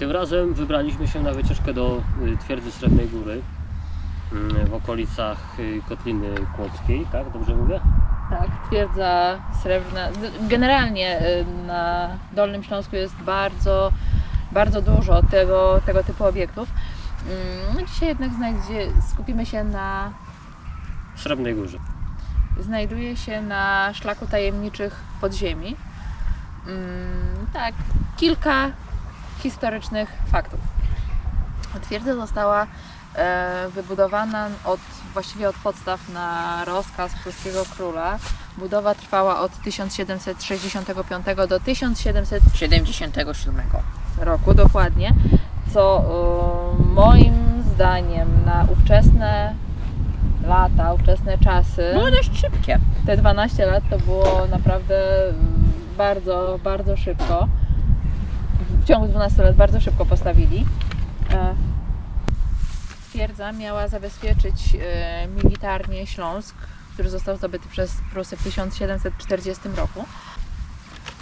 Tym razem wybraliśmy się na wycieczkę do twierdzy Srebrnej Góry w okolicach Kotliny Kłodzkiej, tak? Dobrze mówię? Tak, twierdza Srebrna. Generalnie na Dolnym Śląsku jest bardzo dużo tego typu obiektów. No dzisiaj jednak skupimy się na Srebrnej Górze. Znajduje się na szlaku tajemniczych podziemi. Tak, kilka historycznych faktów. Twierdza została wybudowana właściwie od podstaw na rozkaz pruskiego króla. Budowa trwała od 1765 do 1777 roku dokładnie, co moim zdaniem na ówczesne lata, ówczesne czasy Było dość szybkie. Te 12 lat to było naprawdę bardzo szybko. W ciągu 12 lat bardzo szybko postawili. Twierdza miała zabezpieczyć militarnie Śląsk, który został zdobyty przez Prusy w 1740 roku.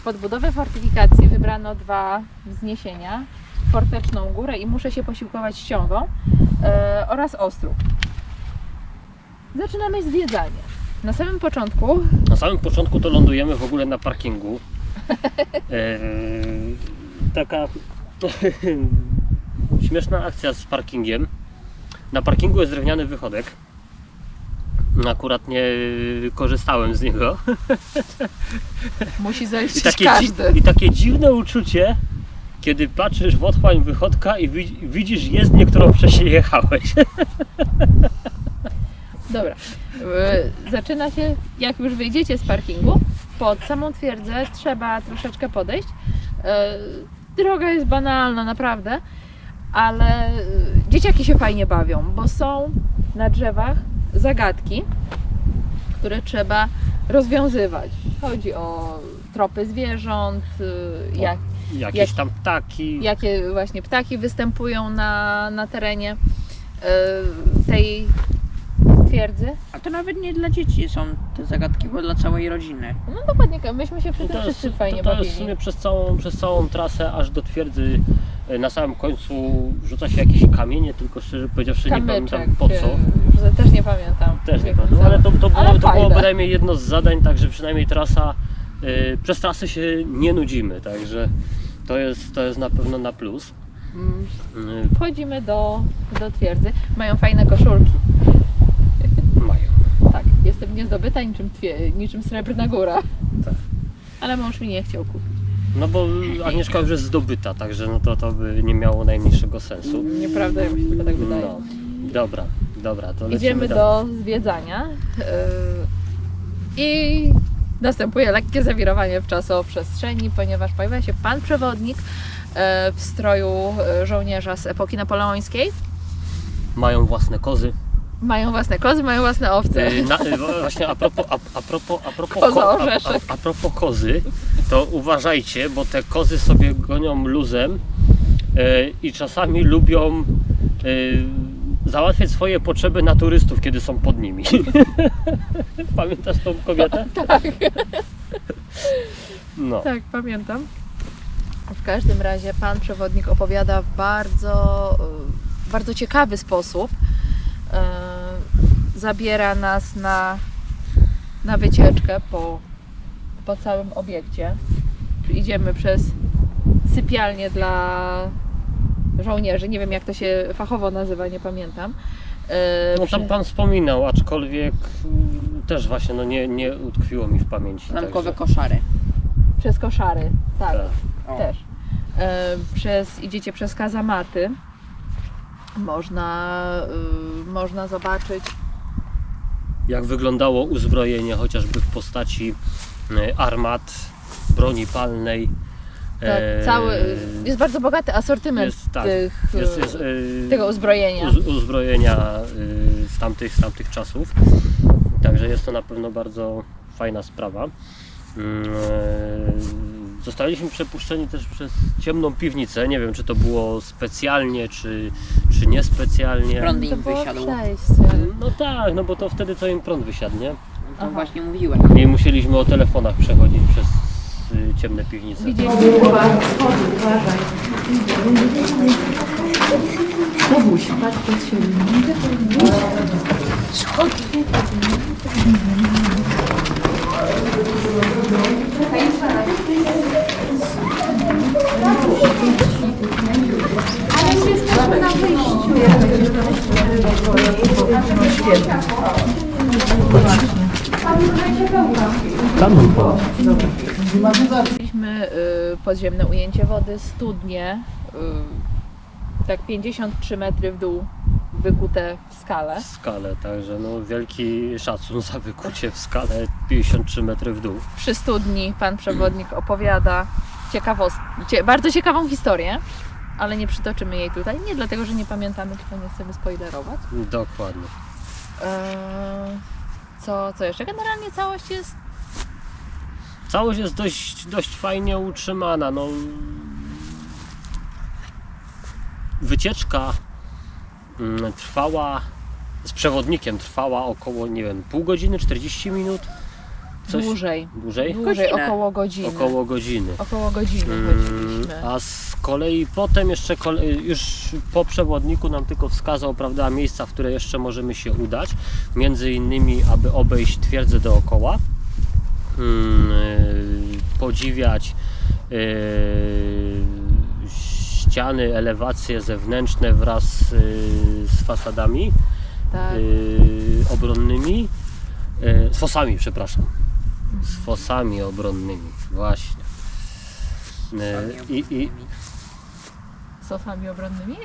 Pod budowę fortyfikacji wybrano 2 wzniesienia, Forteczną Górę i Muszę się posiłkować ściągą oraz Ostrów. Zaczynamy zwiedzanie. Na samym początku to lądujemy w ogóle na parkingu. Taka śmieszna akcja z parkingiem. Na parkingu jest drewniany wychodek. Akurat nie korzystałem z niego. musi zejść I każdy. I takie dziwne uczucie, kiedy patrzysz w otchłań wychodka i widzisz jezdnię, którą wcześniej jechałeś. Dobra, zaczyna się, jak już wyjdziecie z parkingu, pod samą twierdzę trzeba troszeczkę podejść. Droga jest banalna, naprawdę, ale dzieciaki się fajnie bawią, bo są na drzewach zagadki, które trzeba rozwiązywać. Chodzi o tropy zwierząt, Jakieś tam ptaki. jakie właśnie ptaki występują na terenie tej twierdzy. A to nawet nie dla dzieci są te zagadki, bo dla całej rodziny. No dokładnie, myśmy się przy tym wszyscy fajnie to jest bawili. w sumie przez całą trasę aż do twierdzy na samym końcu wrzuca się jakieś kamienie, tylko szczerze powiedziawszy nie pamiętam po co. Też nie pamiętam. Też nie pamiętam, ale to było fajne. bynajmniej jedno z zadań, także przynajmniej trasa, przez trasę się nie nudzimy, także to jest na pewno na plus. Wchodzimy do twierdzy. Mają fajne koszulki. Mają. Tak, jestem niezdobyta niczym Srebrna Góra. Tak. Ale mąż mi nie chciał kupić. No bo Agnieszka już jest zdobyta, także no to by nie miało najmniejszego sensu. Nieprawda, mi się tylko tak wydaje. No, dobra, to lecimy Idziemy do zwiedzania i następuje lekkie zawirowanie w czasoprzestrzeni, ponieważ pojawia się pan przewodnik w stroju żołnierza z epoki napoleońskiej. Mają własne kozy. Mają własne kozy, mają własne owce. Właśnie a propos kozy, to uważajcie, bo te kozy sobie gonią luzem i czasami lubią załatwiać swoje potrzeby na turystów, kiedy są pod nimi. Pamiętasz tą kobietę? Tak. No. Tak, pamiętam. W każdym razie pan przewodnik opowiada w bardzo ciekawy sposób. Zabiera nas na wycieczkę po całym obiekcie. Idziemy przez sypialnię dla żołnierzy. Nie wiem, jak to się fachowo nazywa, nie pamiętam. No tam pan wspominał, aczkolwiek też właśnie nie utkwiło mi w pamięci. Zamkowe koszary. Przez koszary, tak. Tak. Też. Idziecie przez kazamaty. Można zobaczyć. Jak wyglądało uzbrojenie, chociażby w postaci armat, broni palnej. Tak, jest bardzo bogaty asortyment tego uzbrojenia. Uzbrojenia z tamtych czasów. Także jest to na pewno bardzo fajna sprawa. Zostaliśmy przepuszczeni też przez ciemną piwnicę. Nie wiem, czy to było specjalnie, czy niespecjalnie. Prąd im To było wysiadł. przejście. No tak, no bo to wtedy to im prąd wysiadł, nie? To właśnie mówiłem. I musieliśmy o telefonach przechodzić ciemne piwnice. Widzieliśmy schody, uważaj. Bobuś, patrz przed siebie. Schody. Ale już jesteśmy na wyjściu. Mieliśmy podziemne ujęcie wody, studnie, tak 53 metry w dół, wykute w skale. W skale, także no wielki szacun za wykucie w skale 53 metry w dół. Przy studni pan przewodnik opowiada bardzo ciekawą historię, ale nie przytoczymy jej tutaj, nie dlatego, że nie pamiętamy, tylko nie chcemy spoilerować. Dokładnie. Co jeszcze? Generalnie całość jest Całość jest dość fajnie utrzymana. No, wycieczka trwała, z przewodnikiem trwała około, nie wiem, pół godziny, 40 minut? Coś dłużej. Dłużej? Godzinę. Około godziny. Około godziny. Około godziny chodziliśmy. A z kolei potem jeszcze już po przewodniku nam tylko wskazał, prawda, miejsca, w które jeszcze możemy się udać. Między innymi, aby obejść twierdzę dookoła, podziwiać ściany, elewacje zewnętrzne wraz z fasadami Tak. obronnymi, z fosami, przepraszam. Z fosami obronnymi, właśnie. Sosami obronnymi?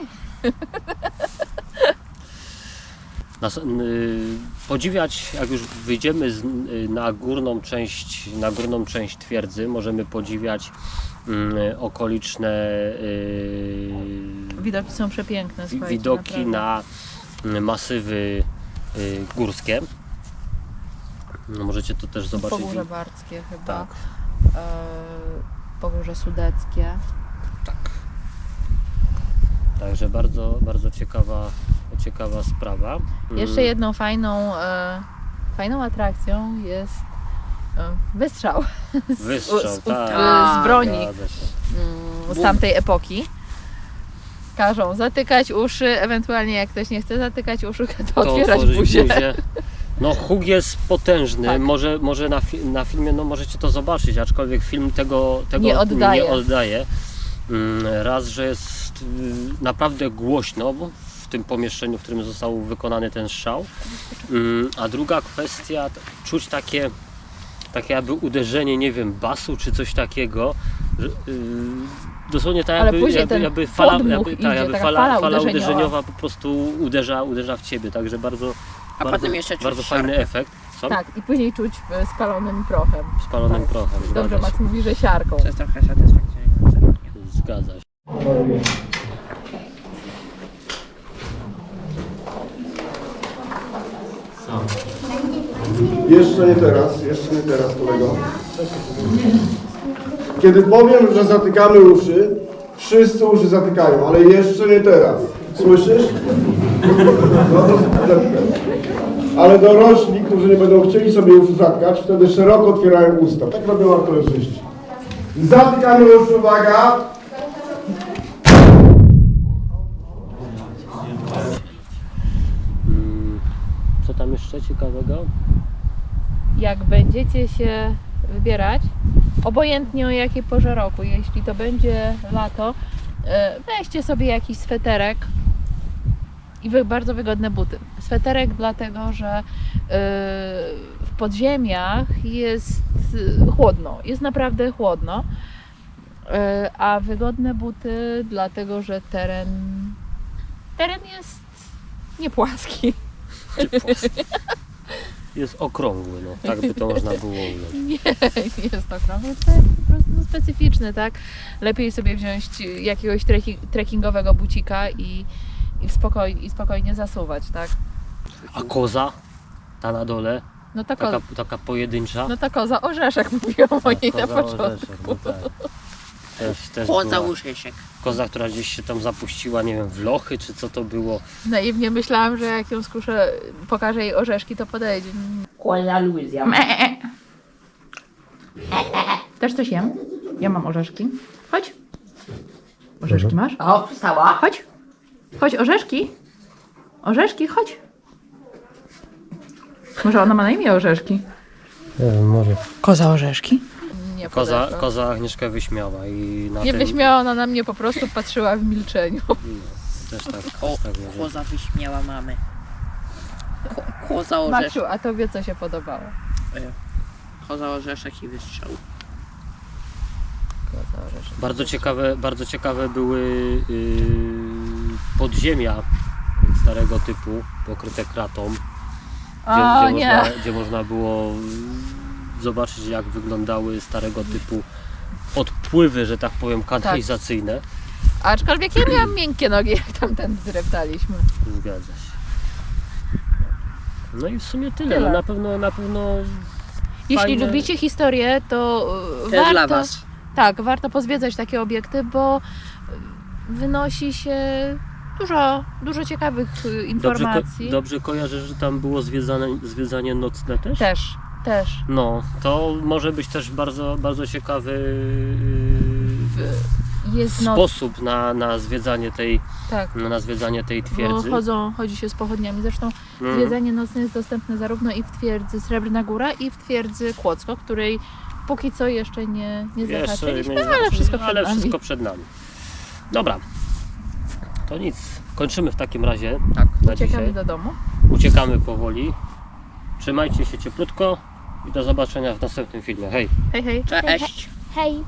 Podziwiać, jak już wyjdziemy na górną część twierdzy, możemy podziwiać okoliczne Widoki są przepiękne, słuchajcie, widoki naprawdę. na masywy górskie. No, możecie to też zobaczyć. Pogórze Bardzkie chyba. Tak. Pogórze Sudeckie. Tak. Także bardzo, bardzo ciekawa sprawa. Jeszcze jedną fajną atrakcją jest wystrzał. Wystrzał, tak. z broni Zgadza się. z tamtej epoki. Każą zatykać uszy, ewentualnie jak ktoś nie chce zatykać uszu, to otwierać otworzyć buzię. No huk jest potężny, Tak. może na filmie no, możecie to zobaczyć, aczkolwiek film tego Nie oddaje. nie oddaje. Raz, że jest naprawdę głośno bo w tym pomieszczeniu, w którym został wykonany ten strzał, a druga kwestia, czuć takie jakby uderzenie, nie wiem, basu czy coś takiego, że, dosłownie tak Ale później ten podmuch idzie, taka fala uderzeniowa po prostu uderza w ciebie, także bardzo potem jeszcze czuć bardzo fajny siarkę. efekt. Co? Tak, i później czuć spalonym prochem. Spalonym Tak. prochem. Dobrze, Zgadza Max mówi, że siarką. To jest trochę satysfakcjonujące. się. Zgadza się. Jeszcze nie teraz, kolego. Kiedy powiem, że zatykamy uszy, wszyscy uszy zatykają, ale jeszcze nie teraz. Słyszysz? No to ale dorośli, którzy nie będą chcieli sobie uszu zatkać, wtedy szeroko otwierają usta. Tak robią artyleryści. Zatykamy uszy, uwaga! Co tam jeszcze ciekawego? Jak będziecie się wybierać, obojętnie o jakiej porze roku, jeśli to będzie lato, weźcie sobie jakiś sweterek i bardzo wygodne buty. Sweterek dlatego, że w podziemiach jest chłodno, jest naprawdę chłodno, a wygodne buty dlatego, że teren jest niepłaski. Jest okrągły, no, tak by to można było ująć. Nie jest okrągły, to jest po prostu specyficzny, tak? Lepiej sobie wziąć jakiegoś trekkingowego bucika i spokojnie zasuwać, tak? A koza? Ta na dole? No ta Taka pojedyncza? No ta koza orzeszek mówią o niej na Koza początku. orzeszek, no tak. Też Chłodza była uszyczek. koza, która gdzieś się tam zapuściła, nie wiem, w lochy, czy co to było. Naiwnie myślałam, że jak ją skuszę, pokażę jej orzeszki, to podejdzie. Chłodza Luizja. Też coś jem? Ja mam orzeszki. Chodź. Orzeszki masz? O, wstała. Chodź. Chodź, orzeszki. Orzeszki, chodź. Może ona ma na imię orzeszki? Nie wiem, może. Koza orzeszki? Nie Koza Agnieszkę wyśmiała i na Nie tym... wyśmiała, ona na mnie po prostu patrzyła w milczeniu. Też tak, O, też tak będzie. koza wyśmiała mamę. Koza orzeszek. Maksiu, a tobie co się podobało? Koza orzeszek i wystrzał. Koza orzeszek. Bardzo ciekawe były podziemia starego typu, pokryte kratą, O nie! gdzie można było zobaczyć, jak wyglądały starego typu odpływy, że tak powiem, kanalizacyjne. Aczkolwiek ja miałam miękkie nogi, jak tamten zdreptaliśmy. Zgadza się. No i w sumie tyle. Tyle. Na pewno Jeśli fajne. lubicie historię, to Też warto, dla was. tak, warto pozwiedzać takie obiekty, bo wynosi się dużo ciekawych informacji. Dobrze kojarzę, że tam było zwiedzanie nocne też? Też. No, to może być też bardzo ciekawy Jest sposób na zwiedzanie tej, tak. na zwiedzanie tej Bo twierdzy. chodzi się z pochodniami. Zresztą Mhm. zwiedzanie nocne jest dostępne zarówno i w twierdzy Srebrna Góra, i w twierdzy Kłodzko, której póki co jeszcze nie zahaczyliśmy, ale wszystko przed ale nami. wszystko przed nami. Dobra, to nic. Kończymy w takim razie Tak. na Uciekamy dzisiaj. do domu. Uciekamy powoli. Trzymajcie się cieplutko i do zobaczenia w następnym filmie. Hej! Hej, hej. Cześć. Hej.